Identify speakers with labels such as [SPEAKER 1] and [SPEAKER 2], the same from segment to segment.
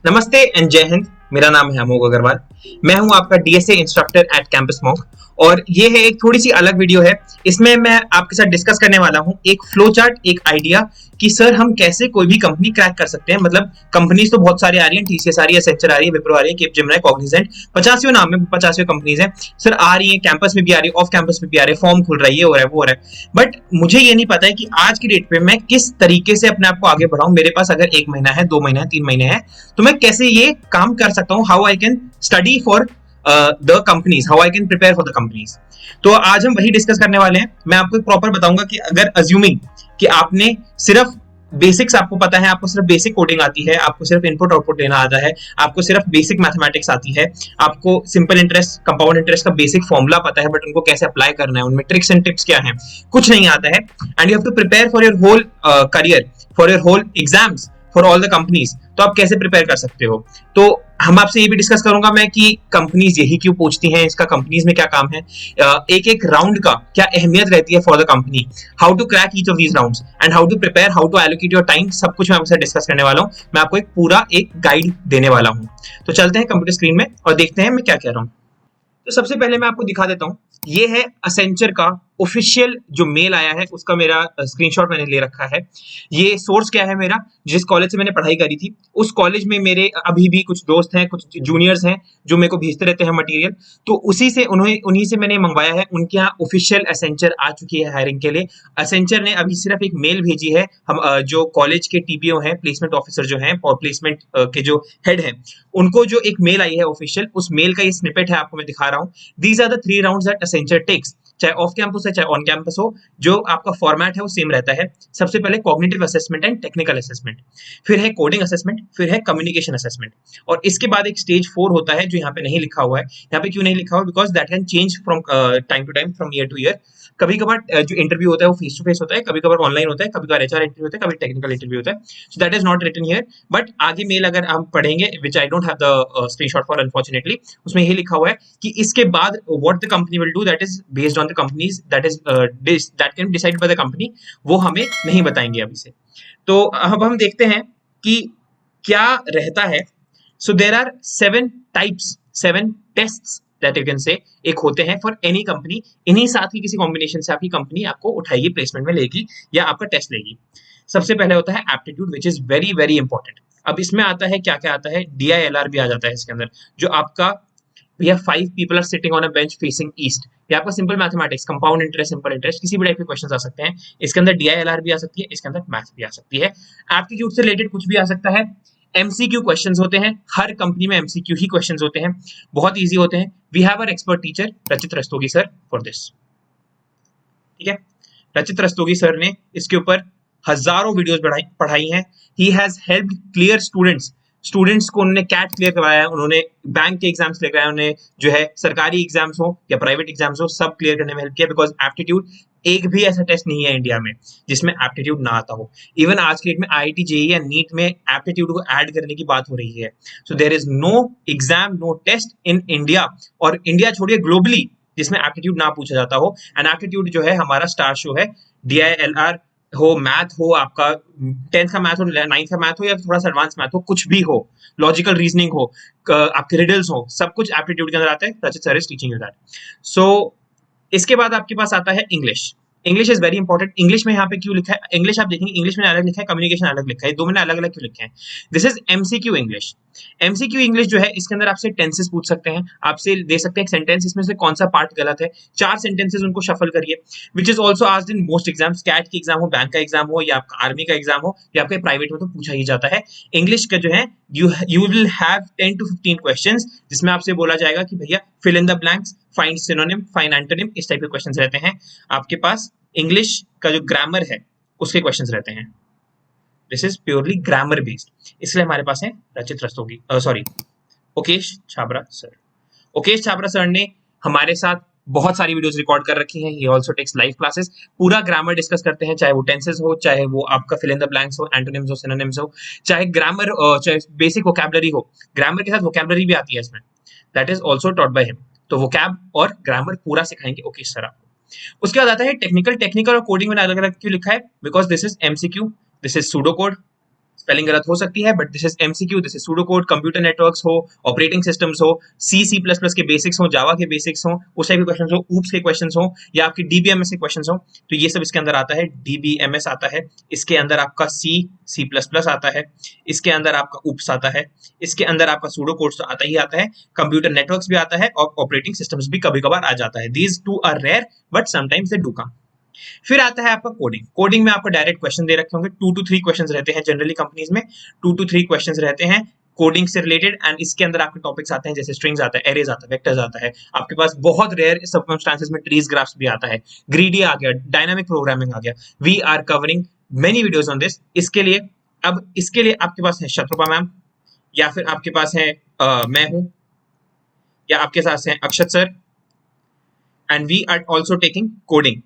[SPEAKER 1] नमस्ते एंड जय हिंद। मेरा नाम है अमोघ अग्रवाल। मैं हूं आपका DSA instructor at campus mock और ये है एक थोड़ी सी अलग वीडियो है। इसमें मैं आपके साथ डिस्कस करने वाला हूं एक फ्लो चार्ट, एक आइडिया कि सर हम कैसे कोई भी कंपनी क्रैक कर सकते हैं। मतलब कंपनीज तो बहुत सारी आ रही हैं, टीसीएस आ रही है, एसेंचर आ रही है, विप्रो आ रही है, कैपजेमिनी, कॉग्निजेंट, 50 नाम में 50 कंपनीज हैं सर, आ रही है, कैंपस में भी आ रही है, ऑफ कैंपस में भी आ रही है, फॉर्म खुल रही है, हो रहा है, वो हो रहा है। बट मुझे ये नहीं पता है कि आज की डेट पे मैं किस तरीके से अपने आप को आगे बढ़ाऊं। मेरे पास अगर 1 महीना है, 2 महीना है, 3 महीने है, तो मैं कैसे ये काम कर सकता हूँ। How I can study for the companies, how I can prepare for the companies. तो आज हम वही डिस्कस करने वाले हैं। मैं आपको प्रॉपर बताऊंगा कि अगर अज्यूमिंग कि आपने सिर्फ बेसिक्स आपको पता है, आपको सिर्फ बेसिक कोडिंग आती है, आपको सिर्फ इनपुट आउटपुट लेना आता है, आपको सिर्फ बेसिक मैथमेटिक्स आती है, आपको सिंपल इंटरेस्ट, कंपाउंड इंटरेस्ट का बेसिक फॉर्मूला पता है, बट उनको कैसे अप्लाई करना है, उनमें ट्रिक्स एंड टिप्स क्या हैं, कुछ नहीं आता है, and you have to prepare for your whole career, for your whole exams, for all the companies, तो आप कैसे प्रिपेयर कर सकते हो। तो हम आपसे ये भी डिस्कस करूंगा मैं कि कंपनीज यही क्यों पूछती हैं, इसका कंपनीज में क्या काम है, एक एक राउंड का क्या अहमियत रहती है for the company, how to crack each of these rounds and how to prepare, how to allocate your time, सब कुछ मैं आपसे डिस्कस करने वाला हूं। मैं आपको एक पूरा एक गाइड देने वाला हूं। तो चलते हैं कंप्यूटर स्क्रीन में और देखते हैं मैं क्या कह रहा हूं। तो सबसे पहले मैं आपको दिखा देता हूं, ये है असेंचर का ऑफिशियल जो मेल आया है, उसका मेरा स्क्रीनशॉट मैंने ले रखा है। ये सोर्स क्या है मेरा, जिस कॉलेज से मैंने पढ़ाई करी थी उस कॉलेज में मेरे अभी भी कुछ दोस्त हैं, कुछ जूनियर्स हैं जो मेरे को भेजते रहते हैं मटेरियल, तो उसी से उन्हीं से मैंने मंगवाया है। उनके यहाँ ऑफिशियल असेंचर आ चुकी है हायरिंग के लिए। असेंचर ने अभी सिर्फ एक मेल भेजी है, हम जो कॉलेज के टीपीओ हैं, प्लेसमेंट ऑफिसर जो हैं और प्लेसमेंट के जो हेड हैं, उनको जो एक मेल आई है ऑफिशियल, उस मेल का ये स्निपेट है, आपको मैं दिखा रहा हूँ। These are the 3 rounds that Accenture takes, चाहे ऑफ कैंपस है चाहे ऑन कैंपस हो, जो आपका फॉर्मेट है वो सेम रहता है। सबसे पहले cognitive assessment and technical assessment, फिर है कोडिंग असेसमेंट, फिर है कम्युनिकेशन असेसमेंट, और इसके बाद एक स्टेज 4 होता है जो यहाँ पे नहीं लिखा हुआ है। यहाँ पे क्यों नहीं लिखा हुआ, because that can change from time to time, from year to year. कभी कभार जो इंटरव्यू होता है वो फेस टू फेस होता है, कभी कभार ऑनलाइन होता है, कभी कभार एचआर इंटरव्यू होता है, कभी टेक्निकल इंटरव्यू होता है। So that is not written here, but आगे मेल अगर हम पढ़ेंगे, which I don't have the screenshot for unfortunately, उसमें यही लिखा हुआ है कि इसके बाद what the company will do, that is based on the companies, that can decide by the company, वो हमें नहीं बताएंगे अभी से। तो अब हम देखते हैं कि क्या रहता है। So there are 7 types, 7 tests that you can say एक होते हैं फॉर एनी कंपनी। इन्हीं साथ ही किसी कॉम्बिनेशन से आपकी कंपनी आपको उठाएगी, प्लेसमेंट में लेगी या आपका टेस्ट लेगी। सबसे पहले होता है aptitude, which is very very important. अब इसमें आता है क्या क्या आता है, DILR भी आ जाता है इसके अंदर, जो आपका भैया 5 people are sitting on a bench facing east, या आपका simple mathematics, compound interest, simple interest, किसी भी टाइप के क्वेश्चंस आ सकते हैं। इसके अंदर DILR भी आ सकती है, इसके अंदर मैथ्स भी आ सकती है। एप्टीट्यूड से रिलेटेड कुछ भी आ सकता है। MCQ क्वेश्चंस होते हैं, हर कंपनी में MCQ ही क्वेश्चंस होते हैं, बहुत इजी होते हैं। We have our expert teacher Rachit Rastogi sir for this, ठीक है। रचित रस्तोगी सर ने इसके ऊपर हजारों वीडियोस पढ़ाई हैं। He has helped clear students को उन्होंने कैट क्लियर करवाया है, उन्होंने बैंक के एग्जाम्स क्लियर कराया, उन्होंने जो है सरकारी एग्जाम्स हो या प्राइवेट एग्जाम्स हो, सब क्लियर करने में हेल्प किया। बिकॉज एप्टीट्यूड, एक भी ऐसा टेस्ट नहीं है इंडिया में जिसमें एप्टीट्यूड ना आता हो। इवन आज के डेट में IIT JEE या नीट में एप्टीट्यूड को ऐड करने की बात हो रही है। So there is no exam, no test in India, और इंडिया छोड़िए ग्लोबली, जिसमें एप्टीट्यूड ना पूछा जाता हो। एंड एप्टीट्यूड जो है हमारा स्टार शो है। DILR हो, मैथ हो, आपका 10th का मैथ हो, 9th का मैथ हो, या थोड़ा सा एडवांस मैथ हो, कुछ भी हो, लॉजिकल रीजनिंग हो, आपके रिडल्स हो, सब कुछ एप्टीट्यूड के अंदर आता है। Rachit sir is teaching you that. So इसके बाद आपके पास आता है English. English is very important. English में यहाँ पे क्यों लिखा है, इंग्लिश आप देखेंगे इंग्लिश में अलग लिखा है, कम्युनिकेशन अलग लिखा है, दो मैंने अलग अलग क्यों लिखे हैं। This is MCQ English. MCQ English जो है, इसके अंदर आपसे टेंसेस पूछ सकते हैं, आपसे दे सकते हैं एक सेंटेंस, इसमें से कौन सा पार्ट गलत है, 4 सेंटेंसेस उनको शफल करिए, which is also asked in most exams. CAT की एग्जाम हो, बैंक का एग्जाम हो, या आपका आर्मी का एग्जाम हो, या आपके प्राइवेट में, तो पूछा ही जाता है। इंग्लिश का जो है you will have 10 to 15 questions, जिसमें आपसे बोला जाएगा कि भैया fill in the blanks, find synonym, find antonym, इस टाइप के क्वेश्चंस रहते हैं। आपके पास इंग्लिश का जो ग्रामर है उसके क्वेश्चंस रहते हैं। This is purely grammar based, इसलिए हमारे पास है रचित Rastogi, sorry Okesh Chhabra sir. Okesh Chhabra sir ने हमारे साथ बहुत सारी वीडियोस रिकॉर्ड कर रखी हैं। He also takes live classes, पूरा ग्रामर डिस्कस करते हैं, चाहे वो टेंसेस हो, चाहे वो आपका फिल इन द ब्लैंक्स हो, एंटोनिम्स हो, सिनोनिम्स हो, चाहे ग्रामर, चाहे बेसिक वोकैबुलरी हो। ग्रामर के साथ वोकैबुलरी भी आती है इसमें, that is also taught by him. तो वोकैब और ग्रामर पूरा सिखाएंगे ओकेश सर आपको। उसके बाद आता है टेक्निकल। टेक्निकल और कोडिंग में अलग अलग क्यों लिखा है, because this is MCQ, this is pseudo code, spelling गलत हो सकती है, but this is MCQ, this is pseudo code, computer networks हो, ऑपरेटिंग सिस्टम्स हो, सी प्लस प्लस के बेसिक्स हो, जावा के बेसिक्स हो, उस टाइप के क्वेश्चन हो, ऊप्स के क्वेश्चन हो, या आपके डीबीएमएस के क्वेश्चन हो, तो ये सब इसके अंदर आता है। डीबीएमएस आता है, इसके अंदर आपका सी प्लस प्लस आता है, इसके अंदर आपका ऊप्स आता है, इसके अंदर आपका सूडो कोड तो आता ही आता है, कंप्यूटर नेटवर्क्स भी आता है, और ऑपरेटिंग सिस्टम्स भी कभी कभार आ जाता है। These two are rare but sometimes they do come. फिर आता है आपका कोडिंग। कोडिंग में आपको डायरेक्ट क्वेश्चन दे रखे होंगे, 2 to 3 क्वेश्चंस रहते हैं जनरली कंपनीज में, 2 to 3 क्वेश्चंस रहते हैं कोडिंग से रिलेटेड, एंड इसके अंदर आपके टॉपिक्स आते हैं जैसे स्ट्रिंग्स आता है, एरेज आता है, वेक्टर्स आता है, आपके पास बहुत रेयर सर्कमस्टांसेस में ट्रीज ग्राफ्स भी आता है, ग्रीडी आ गया, डायनामिक प्रोग्रामिंग आ गया। We are covering many videos on this. इसके लिए आपके पास है शत्रुपा मैम, या फिर आपके पास है मैं हूं, या आपके साथ है Akshat sir, and we are also taking coding.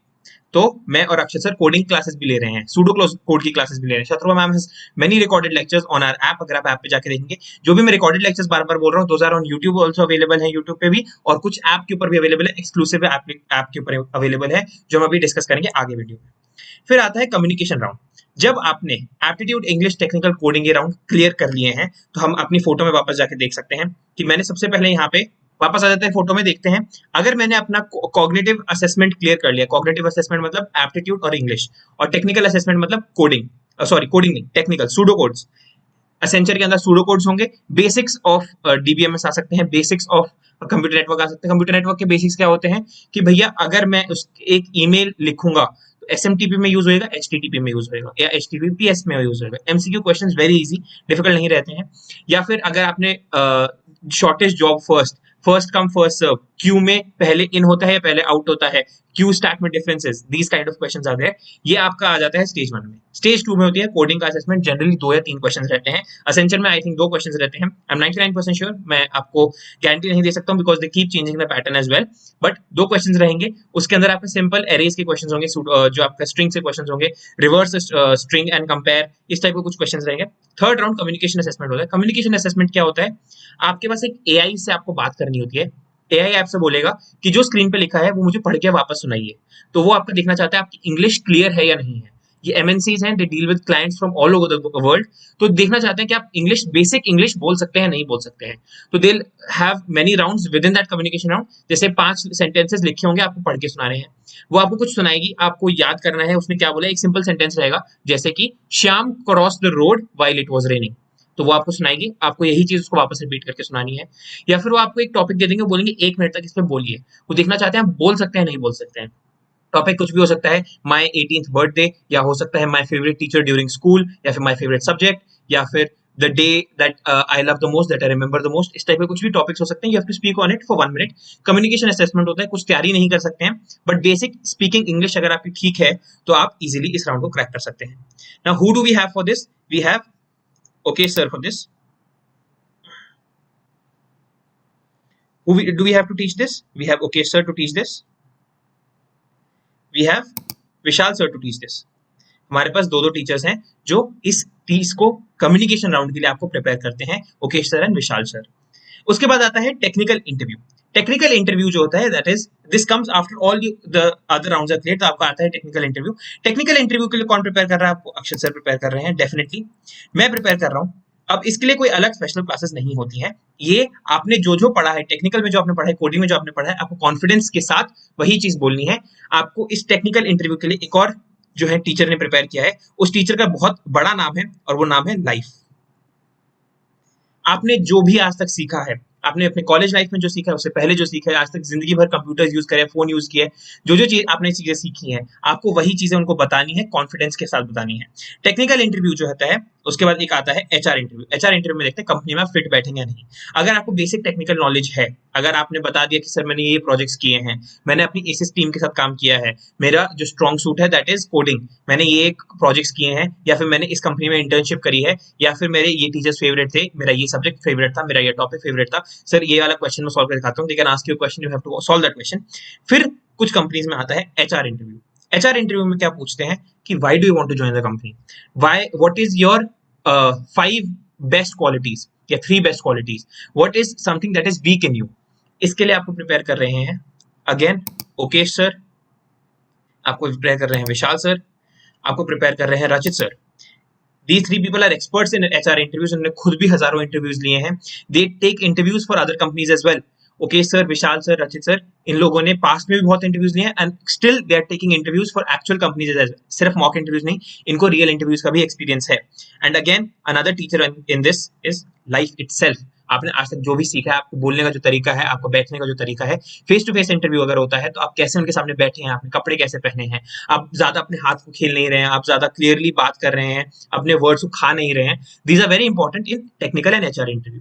[SPEAKER 1] तो मैं और अक्षय सर कोडिंग क्लासेस भी ले रहे हैं, सूडो कोड की क्लासेस भी ले रहे हैं। Shatrupa ma'am has many recorded lectures on our app, अगर आप ऐप पे जाके देखेंगे, जो भी मैं रिकॉर्डेड लेक्चर्स बार बार बोल रहा हूँ, those are on YouTube also available है, यूट्यूब पे भी, और कुछ ऐप के ऊपर भी अवेलेबल है, एक्सक्लूसिव ऐप के ऊपर अवेलेबल है, जो हम अभी डिस्कस करेंगे आगे वीडियो में। फिर आता है कम्युनिकेशन राउंड। जब आपने एप्टीट्यूड इंग्लिश टेक्निकल कोडिंग ये राउंड क्लियर कर लिए हैं, तो हम अपनी फोटो में वापस जाके देख सकते हैं कि मैंने सबसे पहले यहाँ पे वापस आ जाते हैं, फोटो में देखते हैं। अगर मैंने अपना कॉग्निटिव असेसमेंट क्लियर कर लिया, कॉग्निटिव असेसमेंट मतलब एप्टीट्यूड और इंग्लिश, और टेक्निकल असेसमेंट मतलब कोडिंग, सॉरी कोडिंग नहीं, टेक्निकल सूडो कोड्स। असेंचर के अंदर सूडो कोड्स होंगे, बेसिक्स ऑफ डीबीएमएस आ सकते हैं, बेसिक्स ऑफ कंप्यूटर नेटवर्क आ सकते हैं। कंप्यूटर नेटवर्क के बेसिक्स क्या होते हैं कि भैया अगर मैं एक ईमेल लिखूंगा तो एसएमटीपी में यूज होएगा, एचटीटीपी में यूज होएगा, या एचटीटीपीएस में यूज होएगा। MCQ questions very easy, difficult नहीं रहते हैं। या फिर अगर आपने shortest job first come first serve, queue में पहले इन होता है या पहले आउट होता है, क्यू स्टैक में differences, these kind of questions आते हैं। ये आपका आ जाता है स्टेज 1 में। स्टेज 2 में होती है कोडिंग का असेसमेंट, जनरली 2 या 3 क्वेश्चंस रहते हैं। असेंचर में आई थिंक 2 क्वेश्चंस रहते हैं। आई एम 99% श्योर, मैं आपको गारंटी नहीं दे सकता हूं because they keep changing the pattern as well, but 2 questions रहेंगे। उसके अंदर आपके सिंपल एरेज के क्वेश्चंस होंगे, जो आपका स्ट्रिंग से क्वेश्चंस होंगे, रिवर्स स्ट्रिंग एंड कंपेयर, इस टाइप के कुछ क्वेश्चंस रहेंगे। थर्ड राउंड कम्युनिकेशन असेसमेंट होता है। कम्युनिकेशन असेसमेंट क्या होता है? आपके पास एक एआई से आपको बात करनी होती है। एआई आपसे बोलेगा कि जो स्क्रीन पे लिखा है वो मुझे पढ़ के वापस सुनाइए। तो वो आपका देखना चाहता है आपकी इंग्लिश क्लियर है या नहीं है। ये एमएनसीज हैं, they deal with clients from all over the world, तो देखना चाहते हैं कि आप इंग्लिश, बेसिक इंग्लिश बोल सकते हैं नहीं बोल सकते हैं। तो they have many rounds with in that communication round. जैसे 5 सेंटेंसेस लिखे होंगे, आपको पढ़ के सुनाने हैं, वो आपको कुछ सुनाएगी, आपको याद करना है उसने क्या बोला। एक सिंपल सेंटेंस रहेगा जैसे कि Shyam cross the road while it was raining, तो वो आपको सुनाएगी, आपको यही चीज उसको वापस रिपीट करके सुनानी है। या फिर वो आपको एक टॉपिक दे देंगे, बोलेंगे 1 मिनट तक इस पे बोलिए। वो देखना चाहते हैं आप बोल सकते हैं नहीं बोल सकते हैं। टॉपिक कुछ भी हो सकता है, माय 18th बर्थडे, या हो सकता है my favourite teacher during school, या फिर माय फेवरेट सब्जेक्ट, या फिर the day that I love the most, that I remember the most. इस टाइप के कुछ भी टॉपिक्स हो सकते हैं। You have to speak on it for 1 minute. Communication assessment होता है, कुछ तैयारी नहीं कर सकते हैं, बट बेसिक स्पीकिंग इंग्लिश अगर आपकी ठीक है तो आप इजीली इस राउंड को क्रैक कर सकते हैं। Now who do we have for this? We have okay sir for this. Do we have to teach this? We have okay sir to teach this. We have Vishal sir to teach this. हमारे पास 2 teachers हैं जो इस चीज को communication round के लिए आपको prepare करते हैं, Okesh sir and Vishal sir. उसके बाद आता है टेक्निकल इंटरव्यू। टेक्निकल इंटरव्यू जो होता है, that is this comes after all the other rounds are clear, तो आपका आता है टेक्निकल इंटरव्यू। टेक्निकल इंटरव्यू के लिए कौन प्रिपेयर कर रहा है? आपको अक्षत सर प्रिपेयर कर रहे हैं, डेफिनेटली मैं प्रिपेयर कर रहा हूँ। अब इसके लिए कोई अलग स्पेशल क्लासेस नहीं होती हैं। ये आपने जो पढ़ा है, टेक्निकल में जो आपने पढ़ा है, कोडिंग में जो आपने पढ़ा है, आपको कॉन्फिडेंस के साथ वही चीज बोलनी है। आपको इस टेक्निकल इंटरव्यू के लिए एक और जो है टीचर ने प्रिपेयर किया है, उस टीचर का बहुत बड़ा नाम है और वो नाम है लाइफ। आपने जो भी आज तक सीखा है, आपने अपने कॉलेज लाइफ में जो सीखा है, उससे पहले जो सीखा है, आज तक जिंदगी भर कंप्यूटर यूज करे, फोन यूज किया है, जो चीज आपने चीजें सीखी हैं, आपको वही चीजें उनको बतानी है, कॉन्फिडेंस के साथ बतानी है। टेक्निकल इंटरव्यू जो होता है, उसके बाद एक आता है एचआर इंटरव्यू। एचआर इंटरव्यू में देखते हैं कंपनी में फिट बैठेंगे या नहीं। अगर आपको बेसिक टेक्निकल नॉलेज है, अगर आपने बता दिया कि सर मैंने ये प्रोजेक्ट्स किए हैं, मैंने अपनी एसिस टीम के साथ काम किया है, मेरा जो स्ट्रॉन्ग सूट है दैट इज कोडिंग, मैंने ये प्रोजेक्ट्स किए हैं, या फिर मैंने इस कंपनी में इंटर्नशिप करी है, या फिर मेरे ये टीचर्स फेवरेट थे, मेरा ये सब्जेक्ट फेवरेट था, मेरा ये टॉपिक फेवरेट था, सर ये वाला क्वेश्चन मैं सॉल्व कर दिखाता हूँ, they can ask you question, you have to solve that question. फिर कुछ कंपनीज में आता है एचआर इंटरव्यू। एचआर इंटरव्यू में क्या पूछते हैं कि why do you want to join the company, what is your 5 best qualities या 3 best qualities, what is something that is weak in you. इसके लिए आपको प्रिपेयर कर रहे हैं अगेन ओकेश सर, आपको प्रिपेयर कर रहे हैं विशाल सर, आपको प्रिपेयर कर रहे हैं रचित sir. These three people are experts in HR interviews. उन्होंने खुद भी हजारों इंटरव्यूज लिए हैं. They take interviews for other companies as well. Okay sir, Vishal sir, Rachit sir, इन लोगों ने पास्ट में भी बहुत इंटरव्यूज लिए हैं and still they are taking interviews for actual companies. सिर्फ मॉक इंटरव्यूज नहीं, इनको रियल इंटरव्यूज का भी एक्सपीरियंस है. And again another teacher in this is life itself. आपने आज तक जो भी सीखा है, आपको बोलने का जो तरीका है, आपको बैठने का जो तरीका है, फेस टू फेस इंटरव्यू अगर होता है तो आप कैसे उनके सामने बैठे हैं, आपने कपड़े कैसे पहने हैं, आप ज्यादा अपने हाथ को खेल नहीं रहे हैं, आप ज्यादा क्लियरली बात कर रहे हैं, अपने वर्ड्स को खा नहीं रहे हैं. These are very important in technical and HR interview.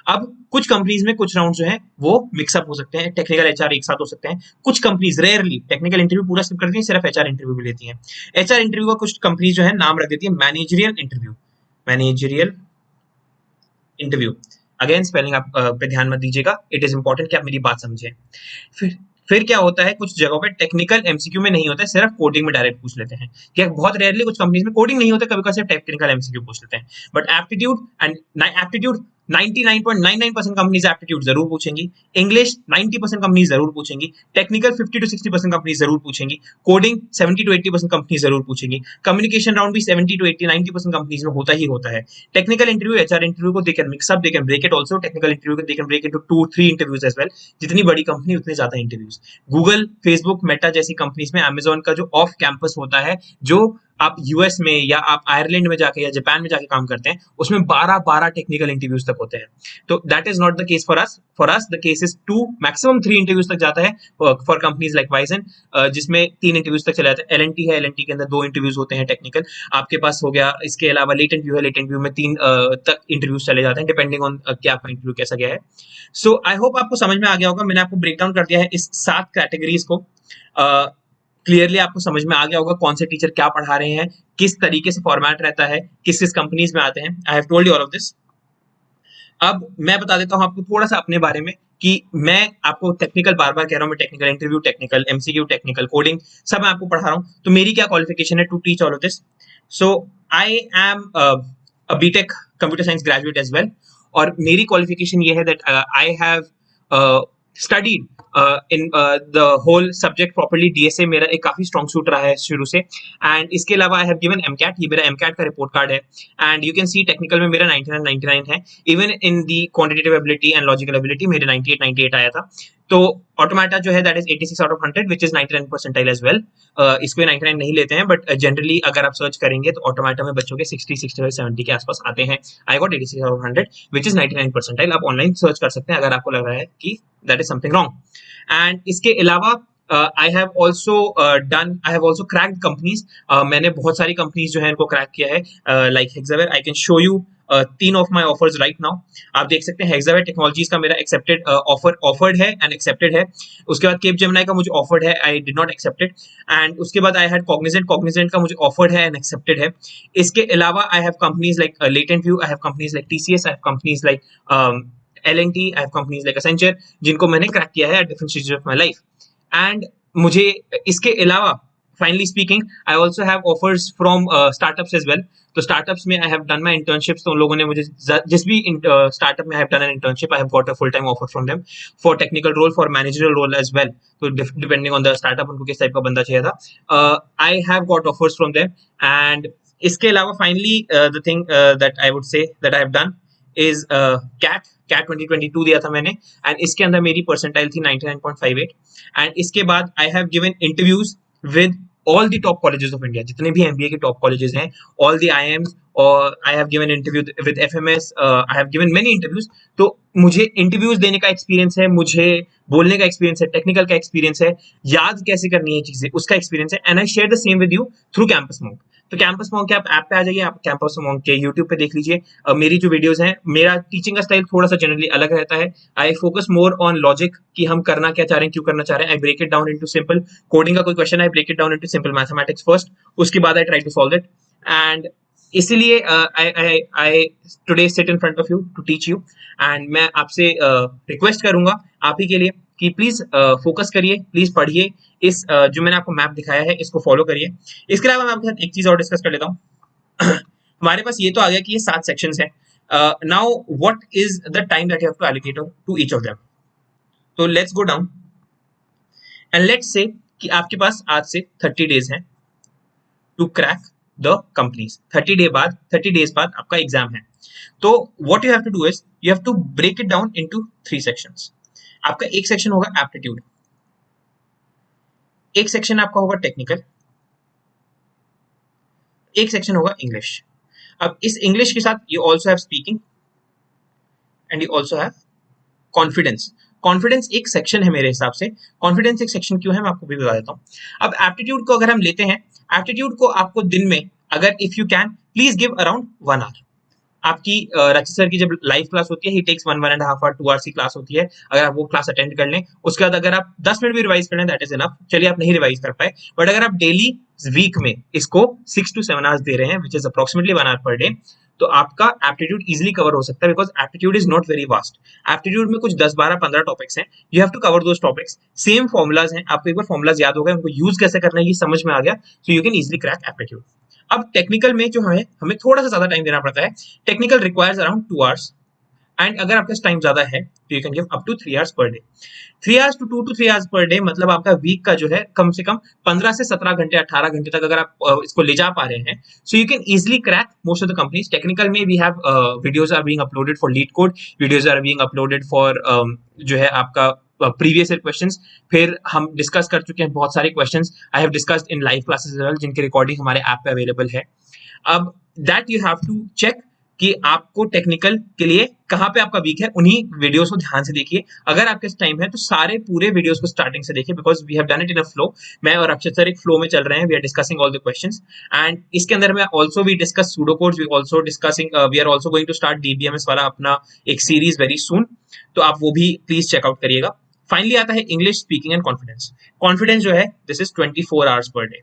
[SPEAKER 1] अब कुछ कंपनीज में कुछ राउंड जो है वो मिक्सअप हो सकते हैं, टेक्निकल एचआर एक साथ हो सकते हैं. कुछ कंपनीज रेयरली टेक्निकल इंटरव्यू पूरा स्किप करती हैं, सिर्फ एचआर इंटरव्यू भी लेती हैं. एचआर इंटरव्यू का कुछ कंपनीज जो है नाम रख देती है managerial interview. Managerial interview. Again spelling आप पे ध्यान मत दीजिएगा, इट इज इंपॉर्टेंट कि आप मेरी बात समझें. फिर क्या होता है, कुछ जगहों पे टेक्निकल एमसीक्यू में नहीं होता है, सिर्फ कोडिंग में डायरेक्ट पूछ लेते हैं. क्या बहुत रेयरली कुछ कंपनीज में कोडिंग नहीं होता, कभी कभी सिर्फ टेक्निकल एमसीक्यू पूछ लेते हैं. But aptitude and aptitude 99.99% companies aptitude जरूर पूछेंगी. इंग्लिश 90% कंपनीज जरूर पूछेंगी. टेक्निकल 50 to 60% कंपनीज जरूर पूछेंगी. कोडिंग 70 to 80% कंपनीज जरूर पूछेंगी. कम्युनिकेशन राउंड भी 70 to 80 90% कंपनीज में होता ही होता है. टेक्निकल इंटरव्यू एचआर इंटरव्यू को they can mix up, they can break it also. Technical interview को they can break into 2-3 interviews as well. जितनी बड़ी कंपनी उतने ज्यादा इंटरव्यूज. गूगल, फेसबुक, मेटा जैसी कंपनीज में, अमेजोन का जो ऑफ कैंपस होता है, जो आप यूएस में या आप आयरलैंड में जाके या जापान में जाके काम करते हैं, उसमें 12 टेक्निकल इंटरव्यूज तक होते हैं. तो that is not the case for us. For us the case is 2 maximum 3 interviews तक जाता है फॉर कंपनीज लाइक वाइजन, जिसमें 3 इंटरव्यूज तक चला जाता है. एलएनटी है, एलएनटी के अंदर 2 इंटरव्यूज होते हैं टेक्निकल. आपके पास हो गया, इसके अलावा लेटेंट व्यू है, लेटेंट व्यू में 3 तक इंटरव्यूज चले जाते हैं, डिपेंडिंग ऑन कि आपका इंटरव्यू कैसा गया है. सो आई होप आपको समझ में आ गया होगा. मैंने आपको ब्रेक डाउन कर दिया है इस 7 कैटेगरीज को. क्लियरली आपको समझ में आ गया होगा कौन से टीचर क्या पढ़ा रहे हैं, किस तरीके से फॉर्मेट रहता है, किस किस कंपनीज में आते हैं. I have told you all of this. अब मैं बता देता हूं आपको थोड़ा सा अपने बारे में कि मैं आपको टेक्निकल बार बार कह रहा हूं, मैं technical interview, technical MCQ, technical coding सब मैं आपको पढ़ा रहा हूं. तो मेरी क्या क्वालिफिकेशन है to teach all of this. So I am a BTech computer science graduate as well. और मेरी क्वालिफिकेशन ये है that I have studied in the whole subject properly. DSA मेरा एक काफी स्ट्रॉन्ग सूट रहा है शुरू से. एंड इसके अलावा आई हैव गिवन एमकैट. ये मेरा एमकैट का रिपोर्ट कार्ड है. And you can see technical में मेरा 99 है. Even in the quantitative ability and logical ability मेरे 98 आया था. तो ऑटोमेटा जो है that is 86 out of 100 which is 99 percentile as well. इसको 99 नहीं लेते हैं, बट जनरली अगर आप सर्च करेंगे तो ऑटोमेटा में बच्चों के 60, 65, 70 के आसपास आते हैं. I got 86 out of 100 which is 99 percentile. आप ऑनलाइन सर्च कर सकते हैं अगर आपको लग रहा है कि that is something wrong. And इसके अलावा I have also cracked companies. मैंने बहुत सारी कंपनीज जो है इनको क्रैक किया है, like Hexaware. I can show you 3 of my offers right now. आप देख सकते हैं Hexaware Technologies का मेरा एक्सेप्टेड ऑफर्ड है एंड एक्सेप्टेड है. उसके बाद Capgemini का मुझे ऑफर्ड है, I did not accept it. And उसके बाद आई हैड Cognizant का मुझे ऑफर्ड है एंड एक्सेप्टेड है. इसके अलावा I have companies like latent view, I have companies like TCS, I have companies like L&T, I have companies like Accenture, जिनको मैंने क्रैक किया है at different stages of my life. And मुझे इसके अलावा finally speaking, I also have offers from startups as well. तो startups में I have done my internships. तो उन लोगों ने मुझे जिस भी startup में I have done an internship, I have got a full-time offer from them for technical role, for managerial role as well. तो depending on the startup उनको किस टाइप का बंदा चाहिए था. I have got offers from them. And इसके अलावा finally the thing that I would say that I have done is CAT 2022 दिया था मैंने. एंड इसके अंदर मेरी परसेंटाइल थी 99.58. एंड इसके बाद I have given interviews with all the top colleges of India, जितने भी एमबीए के टॉप कॉलेजेस हैं, ऑल द IIMs, और I have given interview with FMS. I have given many interviews. तो मुझे इंटरव्यूज देने का एक्सपीरियंस है, मुझे बोलने का एक्सपीरियंस है, टेक्निकल का एक्सपीरियंस है, याद कैसे करनी है चीजें उसका एक्सपीरियंस है. And I share the same with you through campus monk. तो कैंपस मॉन्क के आप ऐप पे आ जाइए, आप कैंपस मॉन्क के यूट्यूब पे देख लीजिए. मेरी जो वीडियोस हैं, मेरा टीचिंग का स्टाइल थोड़ा सा जनरली अलग रहता है. I focus more on logic कि हम करना क्या चाह रहे हैं, क्यों करना चाह रहे हैं. I break it down into simple coding का कोई question, I break it down into simple mathematics first, उसके बाद I try to solve it. And इसीलिए I today sit in front of you to teach you. And मैं आपसे request करूंगा आप ही के लिए कि प्लीज फोकस करिए, प्लीज पढ़िए. इस जो मैंने आपको मैप दिखाया है इसको फॉलो करिए. इसके अलावा मैं आपके साथ एक चीज और डिस्कस कर लेता हूँ. हमारे पास ये तो आ गया कि ये 7 सेक्शंस हैं. Now what is the time that you have to allocate to each of them. तो let's go down and let's say कि आपके पास आज से 30 डेज हैं to crack the companies. 30 days बाद आपका एग्जाम है। तो what you have to do is you have to break it down into 3 sections. आपका एक सेक्शन होगा एप्टीट्यूड, एक सेक्शन आपका होगा टेक्निकल, एक सेक्शन होगा इंग्लिश। अब इस इंग्लिश के साथ you also have speaking and you also have confidence. Confidence एक सेक्शन है मेरे हिसाब से। कॉन्फिडेंस एक सेक्शन क्यों है मैं आपको भी बता देता हूँ। अब एप्टीट्यूड को अगर हम लेते हैं, एप्टीट्यूड को आपको दिन में अगर if you can please give around 1 hour. आपकी रचित सर की जब लाइव क्लास होती है, ही टेक्स 1.5 आवर 2 आवर्स की क्लास होती है। अगर आप वो क्लास अटेंड कर लें, उसके बाद अगर आप 10 मिनट भी रिवाइज कर लें दैट इज इनफ। चलिए आप नहीं रिवाइज कर पाए, बट अगर आप डेली वीक में इसको 6 to 7 आवर्स दे रहे हैं, which is approximately 1 hour per day, तो आपका एप्टीट्यूड इजीली कवर हो सकता है, because aptitude is not very vast. Aptitude में कुछ 10, 12, 15 टॉपिक्स हैं, you have to cover those topics. Same formulas हैं, आपको एक बार फॉर्मुलाज याद हो गए, उनको यूज कैसे करना है ये समझ में आ गया, सो you can easily crack aptitude. अब टेक्निकल में जो हमें थोड़ा सा ज्यादा टाइम देना पड़ता है। Technical requires around 2 hours, and अगर आपके पास टाइम ज्यादा है तो you can give up to 3 hours per day. 3 hours to 2 to 3 hours per day, मतलब आपका वीक का जो है कम से कम 15 से 17 घंटे 18 घंटे तक अगर आप इसको ले जा पा रहे हैं, so you can easily crack most of the companies. Technical में we have videos are being uploaded for LeetCode, videos are being uploaded for जो है आपका प्रीवियस ईयर क्वेश्चंस। फिर हम डिस्कस कर चुके हैं बहुत सारे questions, I have discussed in live classes as well, जिनकी रिकॉर्डिंग हमारे ऐप पे अवेलेबल है। अब that you have to check कि आपको टेक्निकल के लिए कहाँ पे आपका वीक है, उन्हीं वीडियोस को ध्यान से देखिए। अगर आपके टाइम है तो सारे पूरे वीडियोस को स्टार्टिंग से देखिए, because we have done it in a flow. मैं और अक्षत सर एक फ्लो में चल रहे हैं, we are discussing all the questions, and इसके अंदर में also we discuss pseudo codes, we also discussing, we are also going to start DBMS वाला अपना एक सीरीज वेरी सून, तो आप वो भी प्लीज चेकआउट करिएगा। फाइनली आता है English speaking and confidence. Confidence जो है this is 24 hours per day.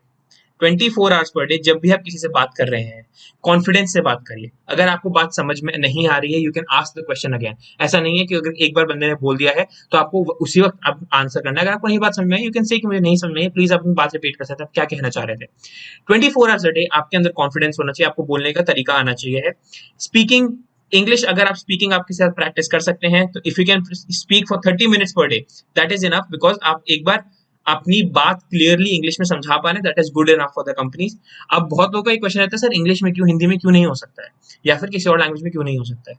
[SPEAKER 1] 24 hours per day जब भी आप किसी से बात कर रहे हैं, कॉन्फिडेंस से बात करिए। अगर आपको बात समझ में नहीं आ रही है, you can ask the question again. ऐसा नहीं है कि अगर एक बार बंदे ने बोल दिया है तो आपको उसी वक्त आप आंसर करना है। अगर आपको नहीं बात समझ में आई, यू कैन से कि मुझे नहीं समझ में आई, प्लीज अपनी बात रिपीट कर सकते हैं, आप क्या कहना चाह रहे थे। 24 आवर्स अ डे आपके अंदर कॉन्फिडेंस होना चाहिए, आपको बोलने का तरीका आना चाहिए है। स्पीकिंग इंग्लिश, अगर आप स्पीकिंग आपके साथ प्रैक्टिस कर सकते हैं, तो if you can speak for 30 minutes per day that is enough, because आप एक बार अपनी बात क्लियरली इंग्लिश में समझा पा रहे हैं, that is good enough for the companies. अब बहुत लोगों का एक क्वेश्चन रहता है, सर इंग्लिश में क्यों, हिंदी में क्यों नहीं हो सकता है, या फिर किसी और लैंग्वेज में क्यों नहीं हो सकता है।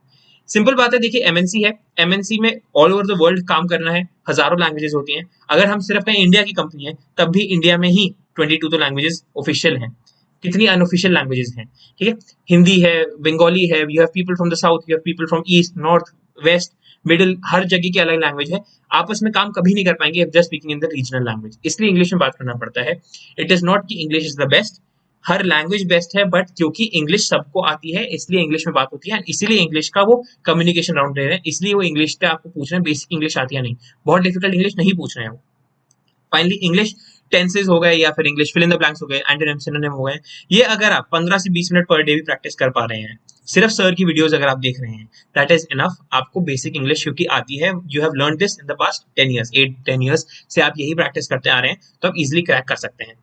[SPEAKER 1] सिंपल बात है, देखिए एमएनसी है, एमएनसी में ऑल ओवर द वर्ल्ड काम करना है, हजारों लैंग्वेजेस होती हैं। अगर हम सिर्फ कहीं इंडिया की कंपनी है, तब भी इंडिया में ही 22 तो लैंग्वेजेस ऑफिशियल हैं। कितनी अनऑफिशियल लैंग्वेजेस हैं, ठीक है। हिंदी है, बंगाली है, you have people from the south, you have people from east, north, west, middle, हर जगह की अलग लैंग्वेज है। आपस में काम कभी नहीं कर पाएंगे if just speaking in the regional language, इसलिए इंग्लिश में बात करना पड़ता है। इट इज नॉट कि English is the best, her language best है, बट क्योंकि इंग्लिश सबको आती है इसलिए इंग्लिश में बात होती है, इसीलिए इंग्लिश का वो कम्युनिकेशन राउंड ले रहे हैं, इसलिए वो इंग्लिश पे आपको पूछ रहे हैं बेसिक इंग्लिश आती है नहीं, बहुत डिफिकल्ट इंग्लिश नहीं पूछ रहे हैं वो। फाइनली इंग्लिश टेंसेज हो गए, या फिर English fill in the blanks हो गए, एंटोनिम सिनोनिम हो गए। ये अगर आप 15 से 20 मिनट पर डे भी प्रैक्टिस कर पा रहे हैं, सिर्फ सर की वीडियोस अगर आप देख रहे हैं, दैट इज इनफ। आपको बेसिक इंग्लिश क्योंकि आती है, you have learn this in the past 10 years, 8-10 years से आप यही प्रैक्टिस करते आ रहे हैं, तो आप इजिली क्रैक कर सकते हैं।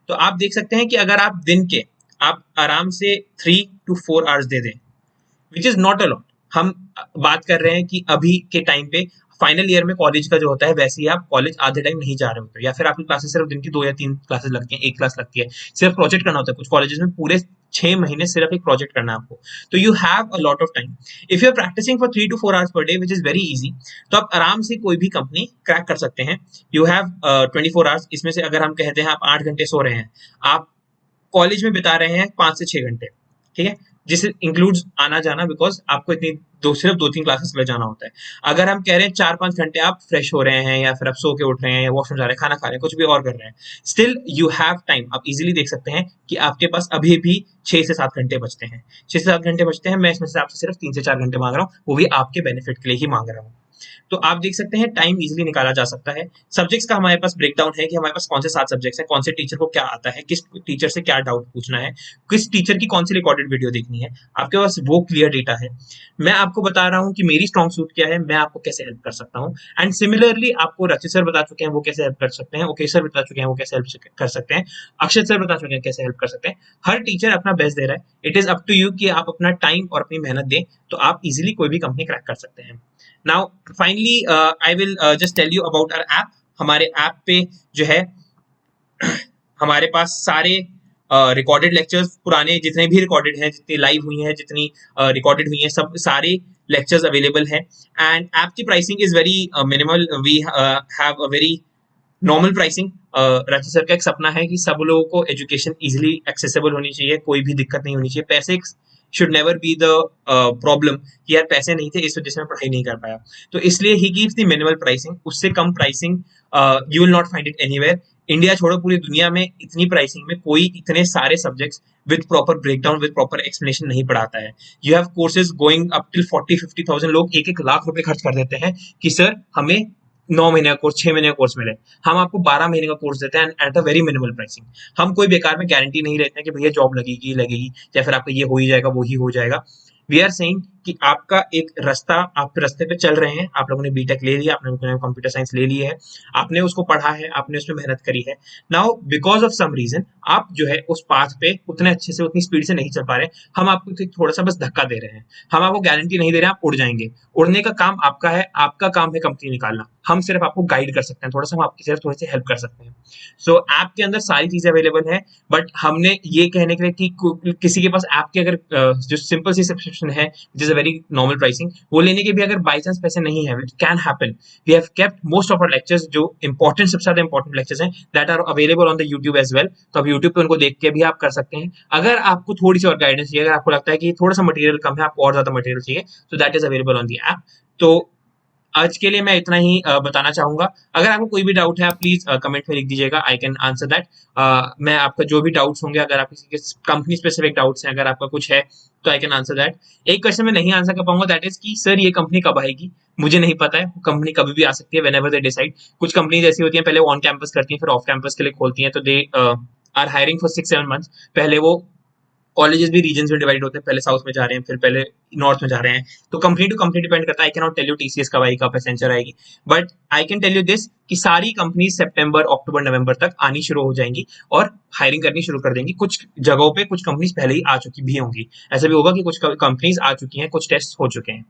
[SPEAKER 1] तो आप देख सकते हैं कि अगर आप दिन के आप आराम से 3 to 4 आवर्स दे दें, which is not a lot. हम बात कर रहे हैं कि अभी के टाइम पे फाइनल ईयर में कॉलेज का जो होता है, वैसे ही आप कॉलेज आधे टाइम नहीं जा रहे होते, या फिर आपकी क्लासेस सिर्फ दिन की 2 या 3 क्लासेस लगती हैं, एक क्लास लगती है, सिर्फ प्रोजेक्ट करना होता है। कुछ कॉलेजेस में पूरे 6 महीने सिर्फ एक प्रोजेक्ट करना है आपको, तो you have a lot of time. If you are practicing for 3 to 4 hours per day which is very easy, तो आप आराम से कोई भी कंपनी क्रैक कर सकते हैं। यू हैव 24 आवर्स, इसमें से अगर हम कहते हैं आप 8 घंटे सो रहे हैं, आप कॉलेज में बिता रहे हैं 5 से 6 घंटे, ठीक है, जिसे इंक्लूड्स आना जाना, बिकॉज आपको इतनी सिर्फ 2-3 क्लासेस के लिए जाना होता है। अगर हम कह रहे हैं 4-5 घंटे आप फ्रेश हो रहे हैं, या फिर आप सो के उठ रहे हैं, या वॉशरूम जा रहे हैं, खाना खा रहे हैं, कुछ भी और कर रहे हैं, स्टिल यू हैव टाइम। आप इजीली देख सकते हैं कि आपके पास अभी भी 6 से 7 घंटे बचते हैं, 6 से 7 घंटे बचते हैं। मैं इसमें से आपसे सिर्फ 3 से 4 घंटे मांग रहा हूँ, वो भी आपके बेनिफिट के लिए ही मांग रहा हूँ। तो आप देख सकते हैं टाइम इजीली निकाला जा सकता है। सब्जेक्ट्स का हमारे पास ब्रेकडाउन है कि हमारे पास कौन से 7 सब्जेक्ट्स हैं, कौन से टीचर को क्या आता है, किस टीचर से क्या डाउट पूछना है, किस टीचर की कौन सी रिकॉर्डेड वीडियो देखनी है, आपके पास वो क्लियर डेटा है। मैं आपको बता रहा हूँ कि मेरी स्ट्रॉन्ग सूट क्या है, मैं आपको कैसे हेल्प कर सकता हूँ। एंड सिमिलरली आपको रचित सर बता चुके हैं वो कैसे हेल्प कर सकते हैं, ओके सर बता चुके हैं वो कैसे हेल्प कर सकते हैं, अक्षत सर बता चुके हैं कैसे हेल्प कर सकते हैं। हर टीचर अपना बेस्ट दे रहा है, it is up to you कि आप अपना टाइम और अपनी मेहनत दें, तो आप इजीली कोई भी कंपनी क्रैक कर सकते हैं। Now finally I will just tell you about our app. हमारे ऐप पे जो है हमारे पास सारे रिकॉर्डेड लेक्चर्स पुराने जितने भी रिकॉर्डेड हैं, जितनी लाइव हुई हैं, जितनी रिकॉर्डेड हुई हैं, सब सारे लेक्चर्स अवेलेबल हैं। एंड ऐप की pricing is very minimal, we have a very normal pricing. Ranchi sir का एक सपना है कि सब लोगों को एजुकेशन इजीली एक्सेसिबल होनी चाहिए, कोई भी दिक्कत नहीं होनी चाहिए। पैसे should never be the problem कि यार पैसे नहीं थे इस वजह से मैं पढ़ाई नहीं कर पाया, तो इसलिए ही गिव्स द मिनिमल प्राइसिंग। उससे कम pricing you will not find it anywhere. India छोड़ो पूरी दुनिया में इतनी प्राइसिंग में कोई इतने सारे subjects with proper breakdown with proper explanation नहीं पढ़ाता है। You have courses going up till 40-50,000, लोग 1-1 लाख रुपए खर्च कर देते हैं कि सर हमें 9 महीने का कोर्स, 6 महीने का कोर्स मिले। हम आपको 12 महीने का कोर्स देते हैं at a very minimal pricing. हम कोई बेकार में गारंटी नहीं लेते हैं कि भैया जॉब लगेगी लगेगी या फिर आपका ये हो ही जाएगा वो ही हो जाएगा। वी आर सेइंग कि आपका एक रास्ता, आप रास्ते पे चल रहे हैं, आप लोगों ने बीटेक ले लिया, आप लोगों ने कंप्यूटर साइंस ले लिया है, आपने उसको पढ़ा है, आपने उसमें मेहनत करी है। Now because of some reason आप जो है उस पाथ पे उतने अच्छे से, उतनी स्पीड से नहीं चल पा रहे, हम आपको थोड़ा सा बस धक्का दे रहे हैं। हम आपको गारंटी नहीं दे रहे हैं आप उड़ जाएंगे, उड़ने का काम आपका है, आपका काम है कंपनी निकालना। हम सिर्फ आपको गाइड कर सकते हैं, थोड़ा सा हम आपकी सिर्फ थोड़ी सी हेल्प कर सकते हैं। सो ऐप के अंदर सारी चीजें अवेलेबल है, बट हमने ये कहने के लिए कि किसी के पास ऐप की अगर जो सिंपल सी सब्सक्रिप्शन है which is a very normal pricing, वो लेने के भी अगर बाई चांस पैसे नहीं है, which can happen, we have kept most of our lectures, जो इंपॉर्टेंट, सबसे ज्यादा इंपॉर्टेंट लेक्चर्स हैं, that are available on the YouTube as well. तो आप यूट्यूब पे उनको देख के भी आप कर सकते हैं। अगर आपको थोड़ी सी और गाइडेंस चाहिए, अगर आपको लगता है कि थोड़ा सा मटेरियल कम है, आपको और ज्यादा मटेरियल चाहिए, तो that is available on the app. तो आज के लिए मैं इतना ही बताना चाहूंगा। अगर आपको कोई भी डाउट है आप प्लीज कमेंट में लिख दीजिएगा, आई कैन आंसर दैट। मैं आपका जो भी डाउट्स होंगे, अगर आप किसी के कंपनी स्पेसिफिक डाउट्स हैं, अगर आपका कुछ है तो आई कैन आंसर दैट। एक क्वेश्चन में नहीं आंसर कर पाऊंगा, दैट इज कि सर ये कंपनी कब आएगी, मुझे नहीं पता है। कंपनी कभी भी आ सकती है, व्हेनेवर दे डिसाइड। कुछ कंपनीज ऐसी होती हैं, पहले ऑन कैंपस करती हैं, फिर ऑफ कैंपस के लिए खोलती हैं, तो they are hiring for 6-7 months. पहले वो कॉलेजेस भी रीजन में डिवाइड होते हैं, पहले साउथ में जा रहे हैं, फिर पहले नॉर्थ में जा रहे हैं, तो कंपनी टू कंपनी डिपेंड करता है। I can not tell you TCS कब आएगी, कब एसेंचर आएगी, but I can tell you this कि सारी कंपनीज सितंबर, अक्टूबर, नवंबर तक आनी शुरू हो जाएंगी और हायरिंग करनी शुरू कर देंगी। कुछ जगहों पे कुछ कंपनीज पहले ही आ चुकी भी होंगी, ऐसा भी होगा कि कुछ कंपनीज आ चुकी हैं, कुछ टेस्ट हो चुके हैं।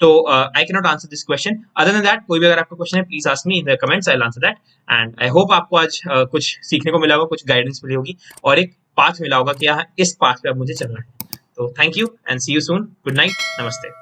[SPEAKER 1] तो आई can not answer this question. Other than that, कोई भी अगर आपका क्वेश्चन है please ask me in the comments, I will answer that. And I hope आपको आज कुछ सीखने को मिला होगा, कुछ गाइडेंस मिली होगी और एक पाथ मिला होगा कि इस पाथ पे अब मुझे चलना है। तो thank you and see you soon. Good night, नमस्ते।